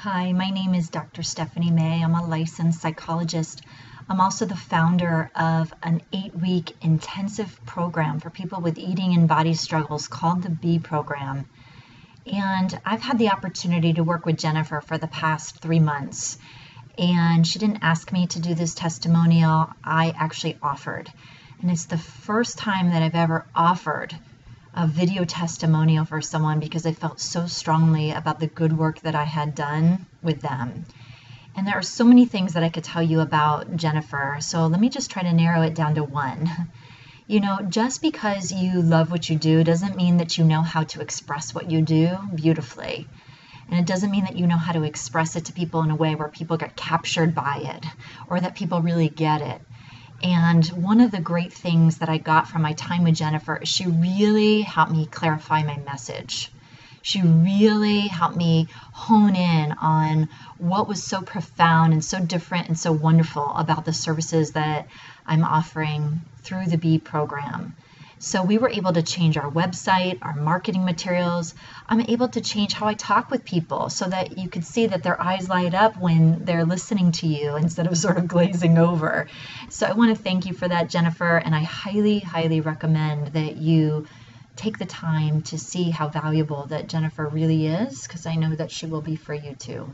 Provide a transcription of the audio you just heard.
Hi, my name is Dr. Stephanie May. I'm a licensed psychologist. I'm also the founder of an 8-week intensive program for people with eating and body struggles called the B Program. And I've had the opportunity to work with Jennifer for the past 3 months. And she didn't ask me to do this testimonial, I actually offered. And it's the first time that I've ever offered a video testimonial for someone because I felt so strongly about the good work that I had done with them. And there are so many things that I could tell you about Jennifer, so let me just try to narrow it down to one. You know, just because you love what you do doesn't mean that you know how to express what you do beautifully. And it doesn't mean that you know how to express it to people in a way where people get captured by it or that people really get it. And one of the great things that I got from my time with Jennifer is she really helped me clarify my message. She really helped me hone in on what was so profound and so different and so wonderful about the services that I'm offering through the B Program. So we were able to change our website, our marketing materials. I'm able to change how I talk with people so that you can see that their eyes light up when they're listening to you instead of sort of glazing over. So I want to thank you for that, Jennifer, and I highly, highly recommend that you take the time to see how valuable that Jennifer really is, because I know that she will be for you too.